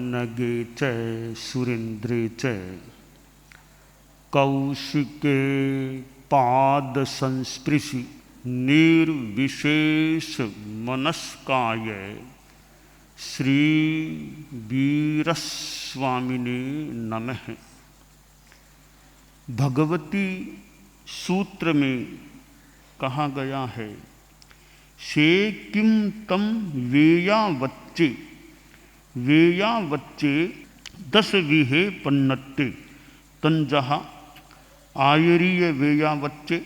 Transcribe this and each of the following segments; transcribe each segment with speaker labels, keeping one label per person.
Speaker 1: पन्नगे च सुरेन्द्रे च कौशिके पाद संस्पृशि निर्विशेष मनस्काय श्री वीरस्वामिने नमः। भगवती सूत्र में कहा गया है, शे किम तम वेयावच्चे वेयावच्चे 10 विहे पन्नट्टे तंजः आयरीय वेयावच्चे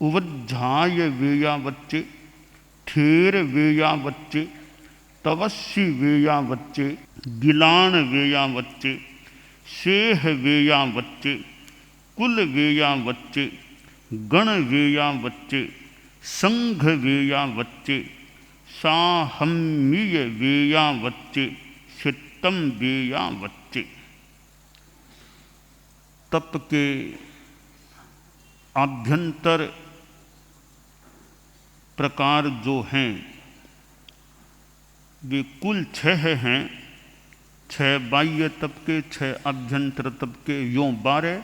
Speaker 1: उवज्झाय वेयावच्चे ठेर वेयावच्चे तवस्सी वेयावच्चे गिलान वेयावच्चे शेह वेयावच्चे कुल वेयावच्चे गण वेयावच्चे संघ वेयावच्चे साहम्मीय वेयावच्चे सित्तम वेयावच्चे। तप के आभ्यंतर प्रकार जो हैं वे कुल 6 हैं। 6 बाह्य तप के, 6 आभ्यंतर तप के, यों 12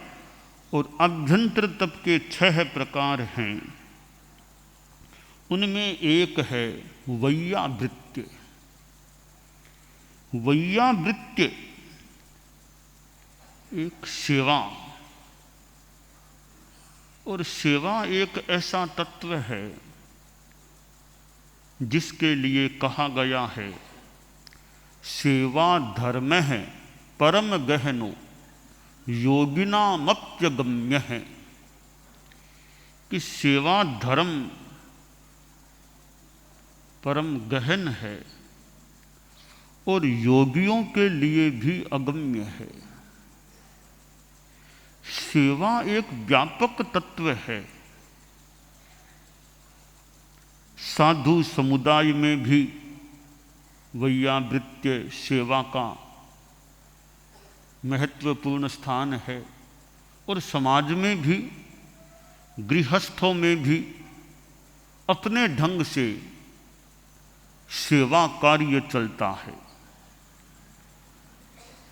Speaker 1: और आभ्यंतर तप के 6 प्रकार हैं। उनमें एक है वैयावृत्य। वैयावृत्य एक सेवा, और सेवा एक ऐसा तत्व है जिसके लिए कहा गया है, सेवा धर्म है परम गहनो योगिनामप्यगम्य है। कि सेवा धर्म परम गहन है और योगियों के लिए भी अगम्य है। सेवा एक व्यापक तत्व है। साधु समुदाय में भी वैयावृत्य सेवा का महत्वपूर्ण स्थान है, और समाज में भी, गृहस्थों में भी अपने ढंग से सेवा कार्य चलता है।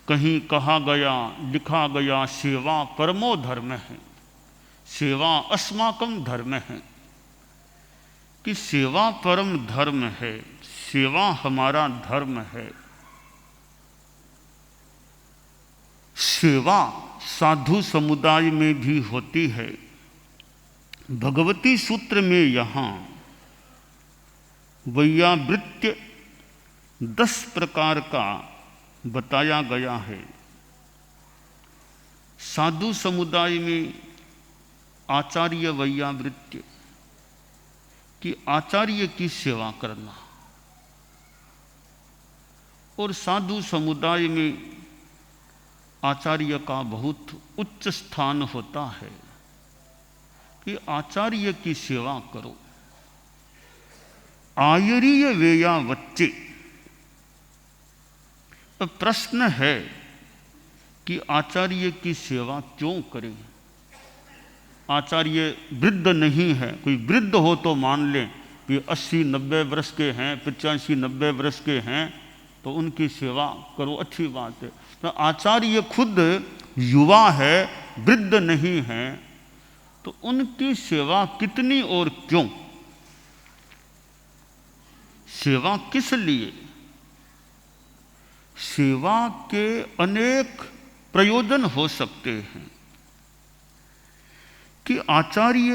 Speaker 1: कहीं कहा गया, लिखा गया, सेवा परमो धर्म है, सेवा अस्माकं धर्म है। कि सेवा परम धर्म है, सेवा हमारा धर्म है। सेवा साधु समुदाय में भी होती है। भगवती सूत्र में यहाँ वैयावृत्य 10 प्रकार का बताया गया है। साधु समुदाय में आचार्य वैयावृत्य कि आचार्य की सेवा करना, और साधु समुदाय में आचार्य का बहुत उच्च स्थान होता है कि आचार्य की सेवा करो। आयरीय वेयावच्चे। अब प्रश्न है कि आचार्य की सेवा क्यों करें? आचार्य वृद्ध नहीं है। कोई वृद्ध हो तो मान लें कि 80-90 वर्ष के हैं, 85-90 वर्ष के हैं, तो उनकी सेवा करो, अच्छी बात है। तो आचार्य खुद युवा है, वृद्ध नहीं है, तो उनकी सेवा कितनी और क्यों? सेवा किस लिए? सेवा के अनेक प्रयोजन हो सकते हैं। कि आचार्य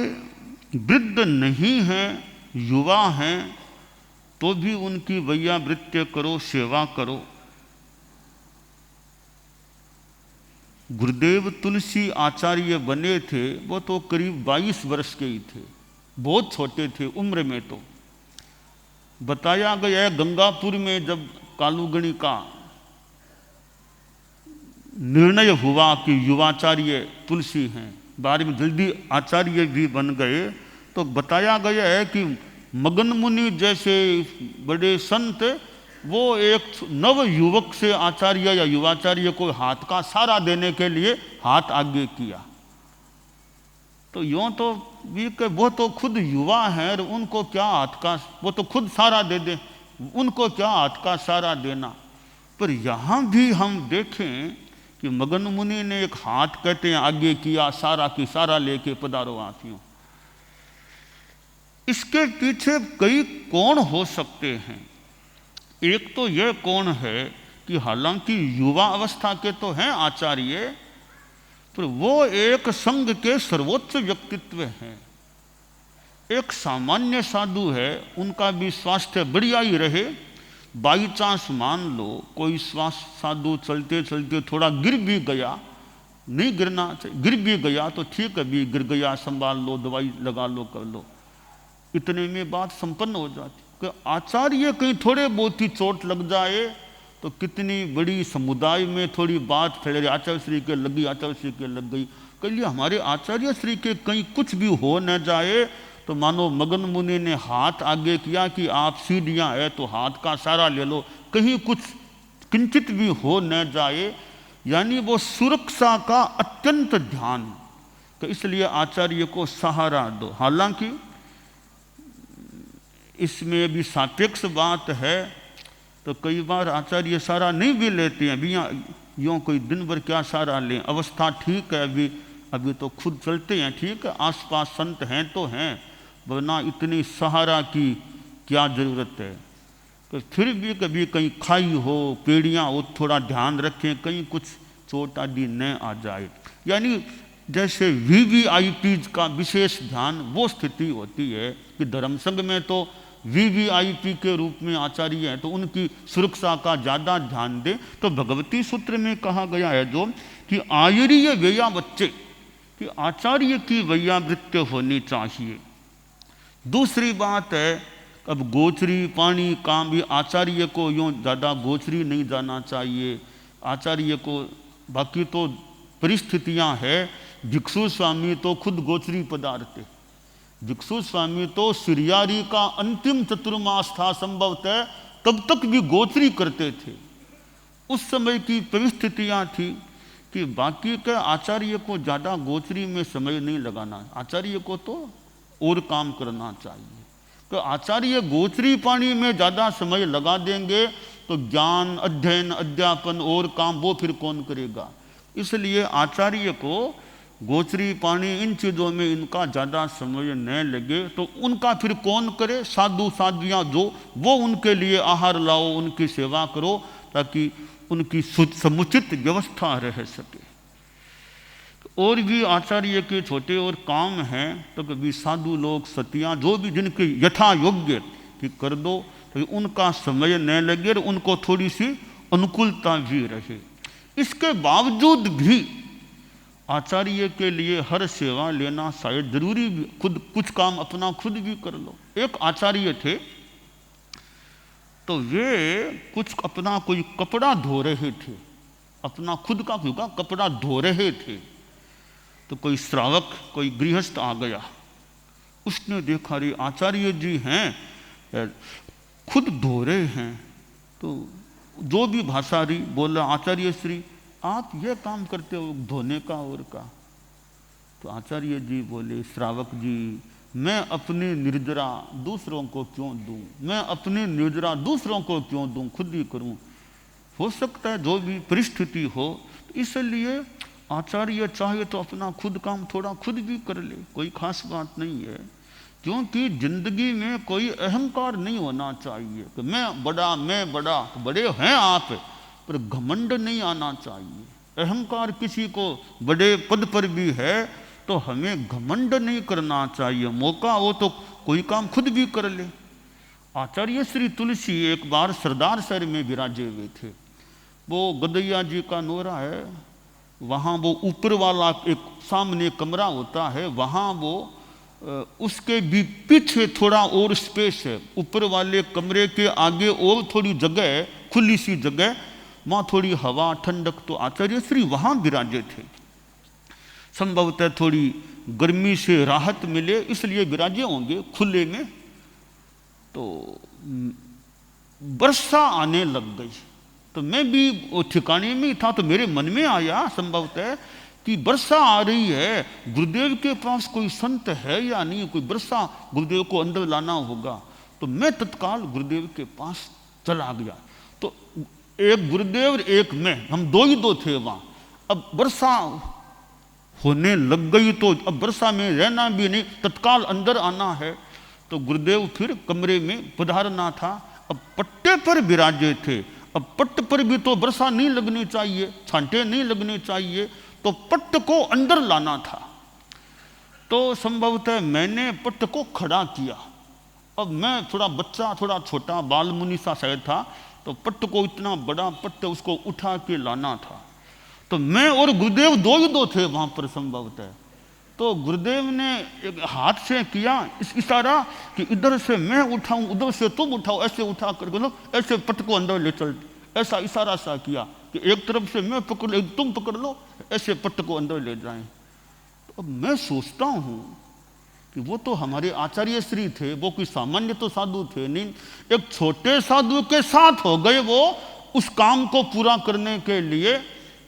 Speaker 1: वृद्ध नहीं है, युवा हैं, तो भी उनकी वैयावृत्य करो, सेवा करो। गुरुदेव तुलसी आचार्य बने थे, वो तो करीब 22 वर्ष के ही थे, बहुत छोटे थे उम्र में। तो बताया गया है गंगापुर में जब कालूगणी का निर्णय हुआ कि युवाचार्य तुलसी हैं, बाद में जल्दी आचार्य भी बन गए, तो बताया गया है कि मगन मुनि जैसे बड़े संत वो एक नव युवक से आचार्य या युवाचार्य को हाथ का सहारा देने के लिए हाथ आगे किया। तो यूँ तो वो तो खुद युवा हैं और उनको क्या हाथ का, वो तो खुद सहारा दे दे, उनको क्या हाथ का सहारा देना। पर यहाँ भी हम देखें कि मगन मुनि ने एक हाथ कहते हैं आगे किया, सारा की सारा लेके पधारो हाथियों। इसके पीछे कई कोण हो सकते हैं। एक तो यह कोण है कि हालांकि युवा अवस्था के तो हैं आचार्य, पर वो एक संघ के सर्वोच्च व्यक्तित्व हैं। एक सामान्य साधु है, उनका भी स्वास्थ्य बढ़िया ही रहे, बाई चांस मान लो कोई साधु चलते चलते थोड़ा गिर भी गया, नहीं गिरना चाहिए, गिर भी गया तो ठीक है, भी गिर गया संभाल लो, दवाई लगा लो, कर लो, इतने में बात संपन्न हो जाती। कि आचार्य कहीं थोड़े बहुत ही चोट लग जाए तो कितनी बड़ी समुदाय में थोड़ी बात फैल रही, आचार्य श्री के लगी, आचार्य श्री के लग गई। कहिए हमारे आचार्य श्री के कहीं कुछ भी हो न जाए तो मानो मगन मुनि ने हाथ आगे किया कि आप सीढ़ियाँ है तो हाथ का सहारा ले लो, कहीं कुछ किंचित भी हो न जाए, यानी वो सुरक्षा का अत्यंत ध्यान। तो इसलिए आचार्य को सहारा दो। हालांकि इसमें भी सापेक्ष बात है, तो कई बार आचार्य सहारा नहीं भी लेते हैं, अभी यूँ कोई दिन भर क्या सहारा लें, अवस्था ठीक है, अभी तो खुद चलते हैं, ठीक है, आसपास संत हैं तो हैं, वरना इतनी सहारा की क्या ज़रूरत है। तो फिर भी कभी कहीं खाई हो, पेड़ियाँ हो, थोड़ा ध्यान रखें कहीं कुछ चोट आदि न आ जाए। यानी जैसे VVIP का विशेष ध्यान वो स्थिति होती है कि धर्म संघ में तो VVIP के रूप में आचार्य हैं, तो उनकी सुरक्षा का ज़्यादा ध्यान दें। तो भगवती सूत्र में कहा गया है जो कि आयरीय व्ययावच्चे, कि आचार्य की वैयावृत्ति होनी चाहिए। दूसरी बात है, अब गोचरी पानी काम भी आचार्य को यूँ ज़्यादा गोचरी नहीं जाना चाहिए आचार्य को। बाकी तो परिस्थितियाँ है, भिक्षु स्वामी तो खुद गोचरी पदार्थ, भिक्षु स्वामी तो सिरियारी का अंतिम चतुर्मास था संभवतः, तब तक भी गोचरी करते थे। उस समय की परिस्थितियाँ थी कि बाकी के आचार्य को ज़्यादा गोचरी में समय नहीं लगाना, आचार्य को तो और काम करना चाहिए। तो आचार्य गोचरी पानी में ज़्यादा समय लगा देंगे तो ज्ञान अध्ययन अध्यापन और काम वो फिर कौन करेगा। इसलिए आचार्य को गोचरी पानी इन चीज़ों में इनका ज़्यादा समय न लगे तो उनका फिर कौन करे, साधु साध्वियाँ जो वो उनके लिए आहार लाओ, उनकी सेवा करो ताकि उनकी समुचित व्यवस्था रह सके। और भी आचार्य के छोटे और काम हैं, तो कभी साधु लोग सतियाँ जो भी जिनके यथा योग्य कि कर दो, तो उनका समय न लगे और उनको थोड़ी सी अनुकूलता भी रहे। इसके बावजूद भी आचार्य के लिए हर सेवा लेना शायद जरूरी भी, खुद कुछ काम अपना खुद भी कर लो। एक आचार्य थे तो वे कुछ अपना कोई कपड़ा धो रहे थे, अपना खुद का खुद का कपड़ा धो रहे थे, तो कोई श्रावक कोई गृहस्थ आ गया, उसने देखा रे आचार्य जी हैं खुद धो रहे हैं, तो जो भी भाषा रही बोला आचार्य श्री आप यह काम करते हो धोने का और का। तो आचार्य जी बोले श्रावक जी मैं अपनी निर्जरा दूसरों को क्यों दूं, मैं अपनी निर्जरा दूसरों को क्यों दूं, खुद ही करूं। हो सकता है जो भी परिस्थिति हो, इसलिए आचार्य चाहे तो अपना खुद काम थोड़ा खुद भी कर ले, कोई खास बात नहीं है। क्योंकि जिंदगी में कोई अहंकार नहीं होना चाहिए कि मैं बड़ा तो बड़े हैं आप, पर घमंड नहीं आना चाहिए। अहंकार किसी को बड़े पद पर भी है तो हमें घमंड नहीं करना चाहिए, मौका हो तो कोई काम खुद भी कर ले। आचार्य श्री तुलसी एक बार सरदार शहर में विराजे हुए थे, वो गदैया जी का नोरा है, वहाँ वो ऊपर वाला एक सामने कमरा होता है, वहाँ वो उसके भी पीछे थोड़ा और स्पेस है, ऊपर वाले कमरे के आगे और थोड़ी जगह है, खुली सी जगह, वहाँ थोड़ी हवा ठंडक, तो आचार्य श्री वहाँ विराजे थे। संभवतः थोड़ी गर्मी से राहत मिले इसलिए विराजे होंगे खुले में। तो वर्षा आने लग गई, तो मैं भी वो ठिकाने में था, तो मेरे मन में आया संभवतः कि वर्षा आ रही है, गुरुदेव के पास कोई संत है या नहीं, कोई वर्षा गुरुदेव को अंदर लाना होगा। तो मैं तत्काल गुरुदेव के पास चला गया। तो एक गुरुदेव एक मैं, हम दो ही दो थे वहाँ। अब वर्षा होने लग गई तो अब वर्षा में रहना भी नहीं, तत्काल अंदर आना है। तो गुरुदेव फिर कमरे में पधारना था। अब पट्टे पर विराजे थे। अब पट्ट पर भी तो वर्षा नहीं लगनी चाहिए, छांटे नहीं लगने चाहिए, तो पट्ट को अंदर लाना था। तो संभवतः मैंने पट्ट को खड़ा किया। अब मैं थोड़ा बच्चा, थोड़ा छोटा बाल मुनि सा शायद था, तो पट्ट को, इतना बड़ा पट्ट, उसको उठा के लाना था। तो मैं और गुरुदेव दो ही दो थे वहां पर संभवतः। तो गुरुदेव ने एक हाथ से किया इस इशारा कि इधर से मैं उठाऊं, उधर से तुम उठाओ, ऐसे उठा कर लो, ऐसे पट्ट को अंदर ले चल, ऐसा इशारा सा किया कि एक तरफ से मैं पकड़ लो, तुम पकड़ लो, ऐसे पट्ट को अंदर ले जाएं। तो अब मैं सोचता हूं कि वो तो हमारे आचार्य श्री थे, वो कोई सामान्य तो साधु थे नहीं, एक छोटे साधु के साथ हो गए वो उस काम को पूरा करने के लिए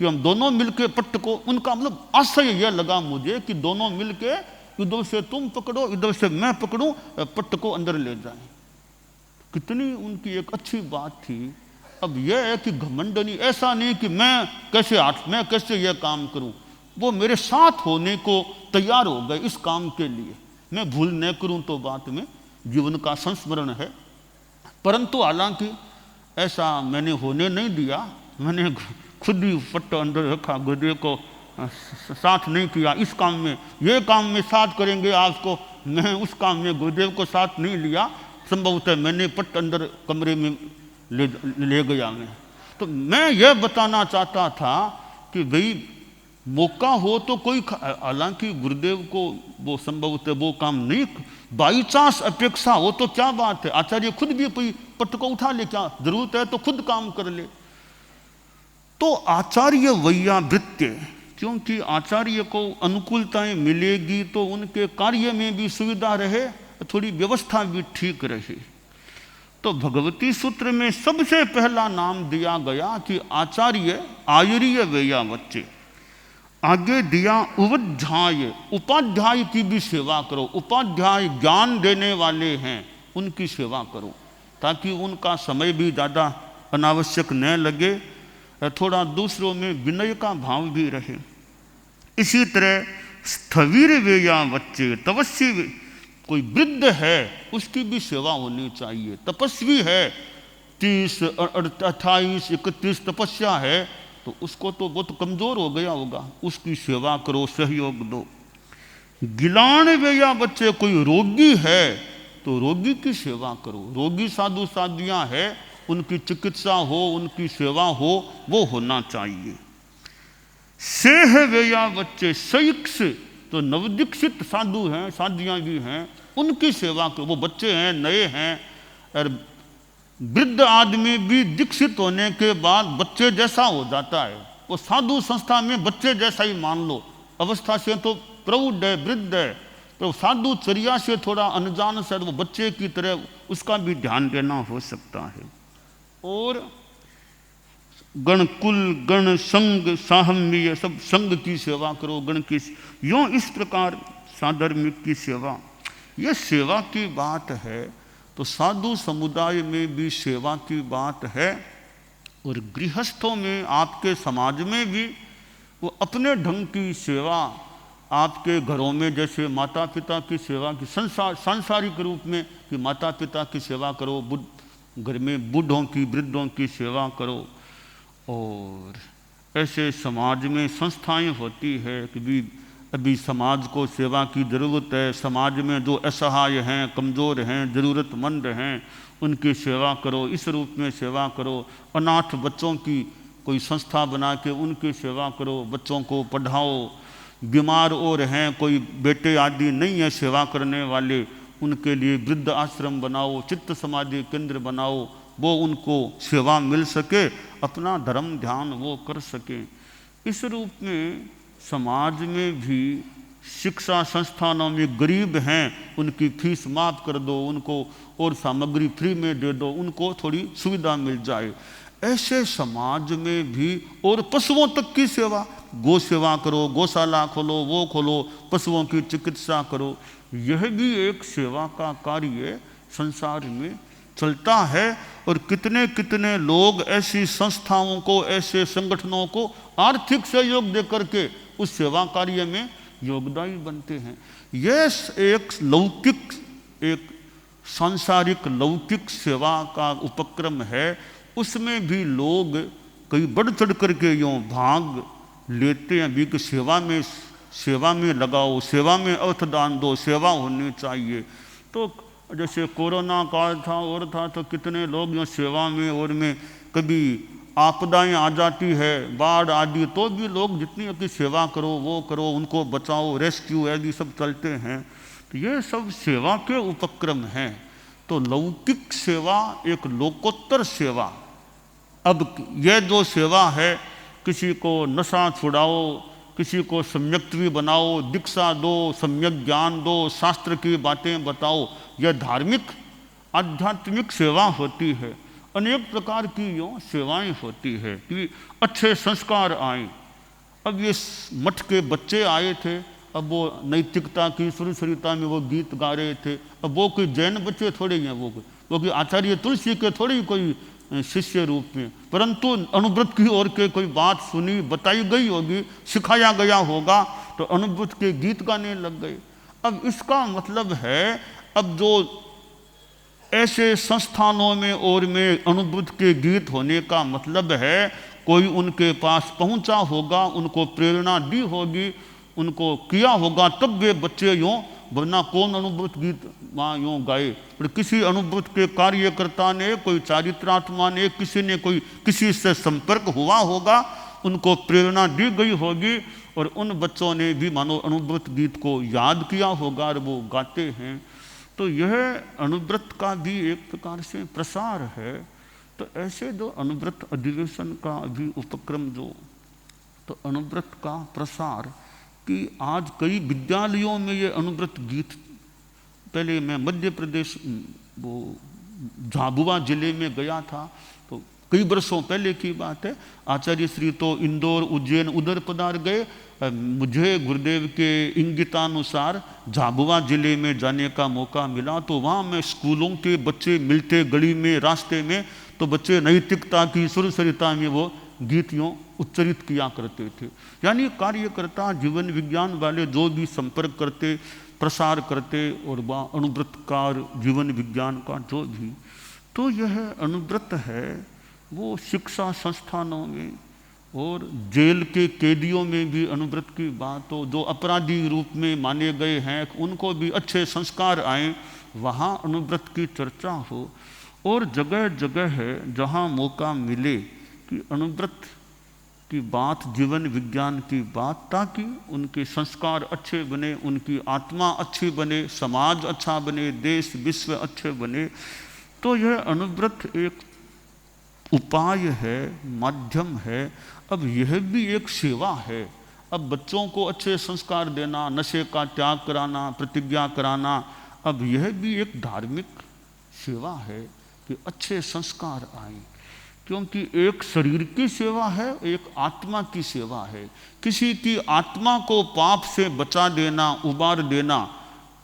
Speaker 1: कि हम दोनों मिलके पट्ट को, उनका मतलब आशय यह लगा मुझे कि दोनों मिलके इधर से तुम पकड़ो, इधर से मैं पकड़ूं, पट्ट को अंदर ले जाएं। कितनी उनकी एक अच्छी बात थी। अब यह है कि घमंड नहीं, ऐसा नहीं कि मैं कैसे यह काम करूं, वो मेरे साथ होने को तैयार हो गए इस काम के लिए। मैं भूल न करूं तो बात में जीवन का संस्मरण है। परंतु हालांकि ऐसा मैंने होने नहीं दिया, मैंने खुद ही पट्ट अंदर रखा, गुरुदेव को साथ नहीं किया इस काम में। ये काम में साथ करेंगे आपको, मैं उस काम में गुरुदेव को साथ नहीं लिया। संभवतः मैंने पट्ट अंदर कमरे में ले गया मैं। तो मैं यह बताना चाहता था कि भाई मौका हो तो कोई, हालांकि गुरुदेव को वो संभवतः वो काम नहीं, बाई चांस अपेक्षा हो तो क्या बात है, आचार्य खुद भी कोई पट्ट को उठा ले, क्या जरूरत है तो खुद काम कर ले। तो आचार्य वैयावृत्य, क्योंकि आचार्य को अनुकूलताएं मिलेगी तो उनके कार्य में भी सुविधा रहे, थोड़ी व्यवस्था भी ठीक रहे। तो भगवती सूत्र में सबसे पहला नाम दिया गया कि आचार्य आयुर्य वैयावच्य। आगे दिया उपाध्याय, उपाध्याय की भी सेवा करो, उपाध्याय ज्ञान देने वाले हैं उनकी सेवा करो, ताकि उनका समय भी ज़्यादा अनावश्यक न लगे, थोड़ा दूसरों में विनय का भाव भी रहे। इसी तरह स्थविर वैयावच्य, तपस्वी, कोई वृद्ध है उसकी भी सेवा होनी चाहिए। तपस्वी है, 30, 28, 31 तपस्या है, तो उसको तो बहुत कमजोर हो गया होगा, उसकी सेवा करो, सहयोग दो। गिलान वैयावच्य, कोई रोगी है तो रोगी की सेवा करो, रोगी साधु साधियां है उनकी चिकित्सा हो, उनकी सेवा हो, वो होना चाहिए। सेह वैयावच्य, सैक्ष, तो नवदीक्षित साधु हैं, साधियां भी हैं, उनकी सेवा करो, वो बच्चे हैं, नए हैं। और वृद्ध आदमी भी दीक्षित होने के बाद बच्चे जैसा हो जाता है, वो साधु संस्था में बच्चे जैसा ही मान लो, अवस्था से तो प्रौढ़ है, वृद्ध है, तो साधु चर्या से थोड़ा अनजान से वो बच्चे की तरह, उसका भी ध्यान देना हो सकता है। और गण कुल, गण संग, साहम्य, सब संग की सेवा करो, गण की, यूं इस प्रकार साधर्मिक की सेवा। यह सेवा की बात है तो साधु समुदाय में भी सेवा की बात है, और गृहस्थों में, आपके समाज में भी वो अपने ढंग की सेवा, आपके घरों में जैसे माता पिता की सेवा की, सांसारिक रूप में कि माता पिता की सेवा करो, घर में बूढ़ों की, वृद्धों की सेवा करो। और ऐसे समाज में संस्थाएं होती है कि भी अभी समाज को सेवा की ज़रूरत है, समाज में जो असहाय हैं, कमज़ोर हैं, ज़रूरतमंद हैं, उनकी सेवा करो, इस रूप में सेवा करो। अनाथ बच्चों की कोई संस्था बना के उनकी सेवा करो, बच्चों को पढ़ाओ। बीमार और हैं, कोई बेटे आदि नहीं है सेवा करने वाले, उनके लिए वृद्ध आश्रम बनाओ, चित्त समाधि केंद्र बनाओ, वो उनको सेवा मिल सके, अपना धर्म ध्यान वो कर सकें। इस रूप में समाज में भी शिक्षा संस्थानों में गरीब हैं, उनकी फीस माफ़ कर दो, उनको और सामग्री फ्री में दे दो, उनको थोड़ी सुविधा मिल जाए। ऐसे समाज में भी, और पशुओं तक की सेवा, गौ सेवा करो, गौशाला खोलो, वो खोलो, पशुओं की चिकित्सा करो, यह भी एक सेवा का कार्य संसार में चलता है और कितने कितने लोग ऐसी संस्थाओं को, ऐसे संगठनों को आर्थिक सहयोग दे करके उस सेवा कार्य में योगदायी बनते हैं। यह एक लौकिक, एक सांसारिक लौकिक सेवा का उपक्रम है। उसमें भी लोग कई बढ़ चढ़ करके यूँ भाग लेते हैं भी कि सेवा में लगाओ, सेवा में अर्थदान दो, सेवा होनी चाहिए। तो जैसे कोरोना काल था और था, तो कितने लोग यूँ सेवा में और में, कभी आपदाएं आ जाती है, बाढ़ आदि, तो भी लोग जितनी अपनी सेवा करो वो करो, उनको बचाओ, रेस्क्यू आदि सब चलते हैं। तो ये सब सेवा के उपक्रम हैं। तो लौकिक सेवा एक लोकोत्तर सेवा। अब यह जो सेवा है, किसी को नशा छुड़ाओ, किसी को सम्यक्त्वी बनाओ, दीक्षा दो, सम्यक ज्ञान दो, शास्त्र की बातें बताओ, यह धार्मिक आध्यात्मिक सेवा होती है। अनेक प्रकार की यूँ सेवाएं होती है कि अच्छे संस्कार आए। अब ये मठ के बच्चे आए थे, अब वो नैतिकता की सुरसरिता में वो गीत गा रहे थे। अब वो कोई जैन बच्चे थोड़े हैं, वो कोई आचार्य तुलसी के थोड़े कोई शिष्य रूप में, परंतु अनुव्रत की ओर के कोई बात सुनी, बताई गई होगी, सिखाया गया होगा, तो अनुव्रत के गीत गाने लग गए। अब इसका मतलब है, अब जो ऐसे संस्थानों में और में अनुव्रत के गीत होने का मतलब है कोई उनके पास पहुंचा होगा, उनको प्रेरणा दी होगी, उनको किया होगा, तब वे बच्चे यूँ, वरना कौन अनुव्रत गीत वहाँ यूँ गाए। पर किसी अनुव्रत के कार्यकर्ता ने, कोई चारित्रात्मा ने, किसी ने कोई किसी से संपर्क हुआ होगा, उनको प्रेरणा दी गई होगी, और उन बच्चों ने भी मानो अनुव्रत गीत को याद किया होगा और वो गाते हैं। तो यह अनुव्रत का भी एक प्रकार से प्रसार है। तो ऐसे जो अनुव्रत अधिवेशन का भी उपक्रम जो, तो अनुव्रत का प्रसार कि आज कई विद्यालयों में ये अनुव्रत गीत, पहले मैं मध्य प्रदेश वो झाबुआ जिले में गया था, तो कई वर्षों पहले की बात है, आचार्य श्री तो इंदौर, उज्जैन उधर पधार गए। मुझे गुरुदेव के इंगितानुसार झाबुआ जिले में जाने का मौका मिला, तो वहाँ मैं स्कूलों के बच्चे मिलते गली में, रास्ते में, तो बच्चे नैतिकता की सुरसरिता में वो गीत यूँ उच्चरित किया करते थे। यानी कार्यकर्ता, जीवन विज्ञान वाले जो भी संपर्क करते, प्रसार करते, और वह अनुव्रतकार जीवन विज्ञान का जो भी, तो यह अनुव्रत है वो शिक्षा संस्थानों में और जेल के कैदियों में भी अनुव्रत की बात हो, जो अपराधी रूप में माने गए हैं उनको भी अच्छे संस्कार आए, वहाँ अनुव्रत की चर्चा हो। और जगह जगह है जहाँ मौका मिले कि अनुव्रत की बात, जीवन विज्ञान की बात, ताकि उनके संस्कार अच्छे बने, उनकी आत्मा अच्छी बने, समाज अच्छा बने, देश विश्व अच्छे बने। तो यह अनुव्रत एक उपाय है, माध्यम है। अब यह भी एक सेवा है। अब बच्चों को अच्छे संस्कार देना, नशे का त्याग कराना, प्रतिज्ञा कराना, अब यह भी एक धार्मिक सेवा है कि अच्छे संस्कार आए। क्योंकि एक शरीर की सेवा है, एक आत्मा की सेवा है। किसी की आत्मा को पाप से बचा देना, उबार देना,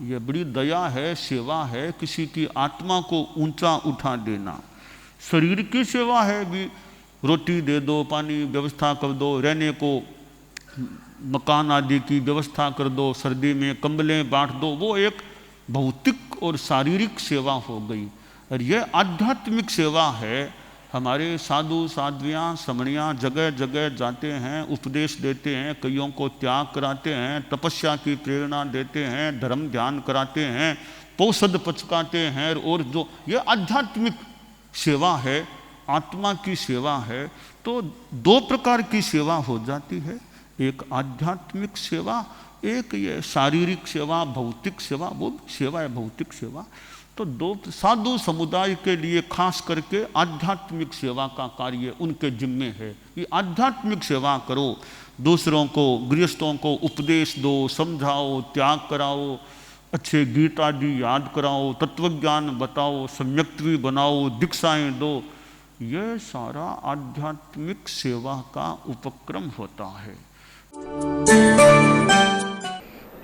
Speaker 1: यह बड़ी दया है, सेवा है। किसी की आत्मा को ऊंचा उठा देना। शरीर की सेवा है भी, रोटी दे दो, पानी व्यवस्था कर दो, रहने को मकान आदि की व्यवस्था कर दो, सर्दी में कंबलें बांट दो, वो एक भौतिक और शारीरिक सेवा हो गई। और यह आध्यात्मिक सेवा है। हमारे साधु साध्वियाँ समणियाँ जगह जगह जाते हैं, उपदेश देते हैं, कईयों को त्याग कराते हैं, तपस्या की प्रेरणा देते हैं, धर्म ध्यान कराते हैं, पौषध पचकाते हैं। और जो ये आध्यात्मिक सेवा है, आत्मा की सेवा है। तो दो प्रकार की सेवा हो जाती है, एक आध्यात्मिक सेवा, एक ये शारीरिक सेवा, भौतिक सेवा। वो सेवा है भौतिक सेवा। तो दो साधु समुदाय के लिए खास करके आध्यात्मिक सेवा का कार्य उनके जिम्मे है। ये आध्यात्मिक सेवा करो, दूसरों को, गृहस्थों को उपदेश दो, समझाओ, त्याग कराओ, अच्छे गीत आदि याद कराओ, तत्वज्ञान बताओ, सम्यक्त्वी बनाओ, दीक्षाएं दो। यह सारा आध्यात्मिक सेवा का उपक्रम होता है।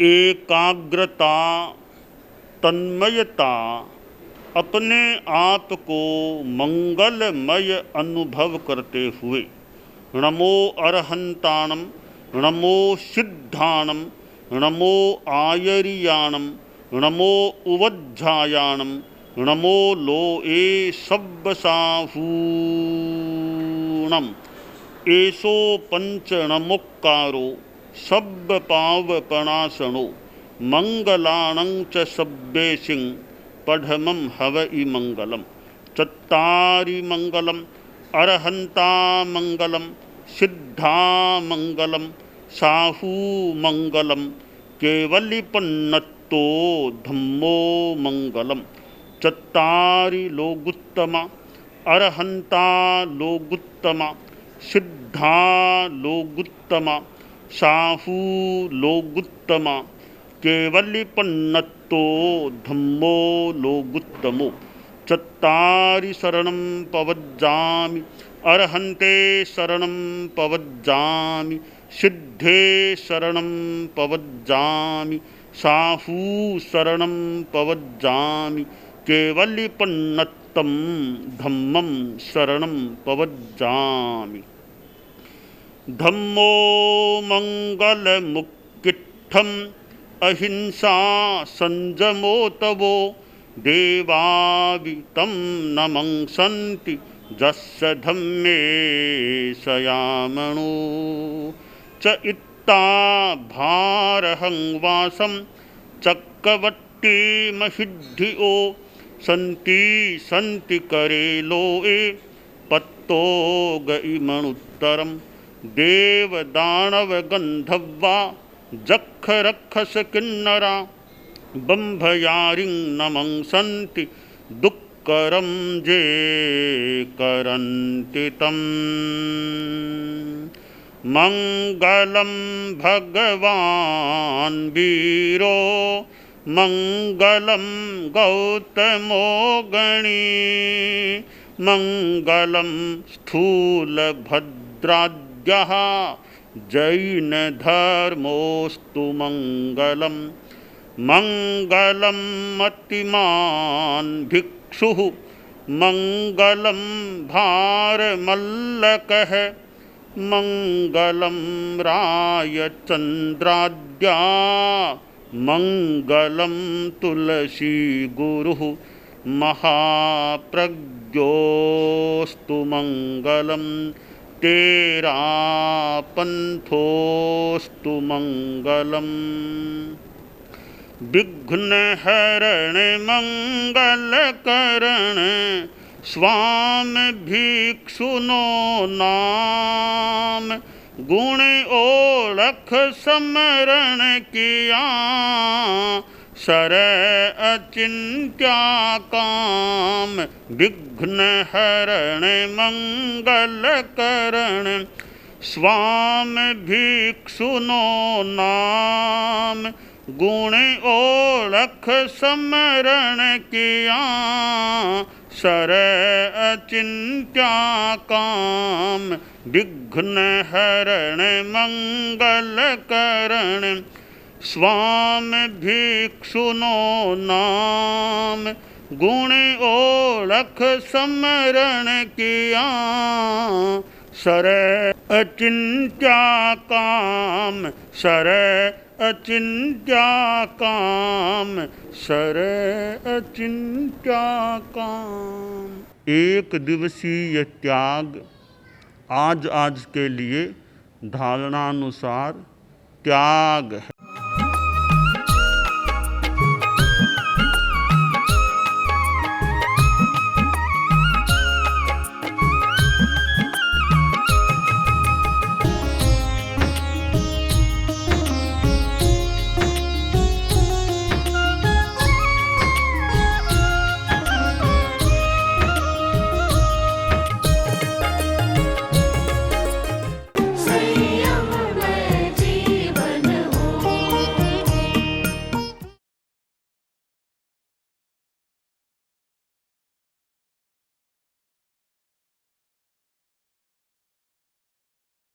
Speaker 1: एकाग्रता, तन्मयता अपने आप को मंगलमय अनुभव करते हुए नमो अरहंताणम, नमो सिद्धाणम, नमो आयरियाणम, नमो उवज्झायाणम, नमो लोए सब्बसाहूणम, एसो पंचणमुक्कारो सब्ब पावपणासनो, मंगलाणं च सब्बेसिं पढ़मं हवइ मंगलम। चत्तारि मंगलम, अरहंता मंगलम, सिद्धा मंगलम, साहू मंगलम, केवलिपन्नत्तो धम्मो मंगलम। चत्तारि लोगुत्तमा, अरहंता लोगुत्तमा, सिद्धा लोगुत्तमा, साहू लोगुत्तमा, केवलिपन्नत्तो धम्मो लोगुत्तमो। चत्तारि शरणं पवज्जामि, अरहन्ते शरणं पवज्जामि, सिद्धे शरणं पवज्जामि, साहू शरणं पवज्जामि, केवलिपन्नत्तं धम्मं शरणं पवज्जामि। धम्मो मंगलमुक्किट्ठम् अहिंसा संजमो तवो, देवावितं नमंसन्ति जस्य धम्मे सयामणो। च इत्ता भारहं वासं चक्रवट्टी महिद्धिओ, सन्ति सन्ति करे लोए पत्तो गइमणुत्तरम। देवदानव गंधर्वा जख रक्षस किन्नरा, बंभयारिं नमंसन्ति दुक्करं जे करन्ति तम्। मंगलम भगवान वीरो, मंगलम गौतमो गणी, मंगलम स्थूलभद्राद्यः जैन धर्मोस्तु मंगलम। मंगलम मतिमान भिक्षुः, मंगलम भारमल्लकः, मंगलम रायचंद्राद्या, मंगलम तुलसी गुरुः, महाप्रज्ञोस्तु मंगलम। तेरा पंथोस्तु मंगलम। विघ्न हरण मंगल करण, स्वामी भिक्षुनो नाम। गुण ओळख समरण किया, सर अचिंत्या काम। विघ्न हरण मंगल करण, स्वामी भिक्षुनो नाम। गुण ओळख समरण किया, सर अचिंत्या काम। विघ्न हरण मंगल करण, स्वामी भिक्षुनो नाम। गुण ओळख समरण किया, सर अचिंत्या काम। सर अचिंत्या काम, सर अचिंत्या काम। एक दिवसीय त्याग आज के लिए धारणानुसार त्याग है।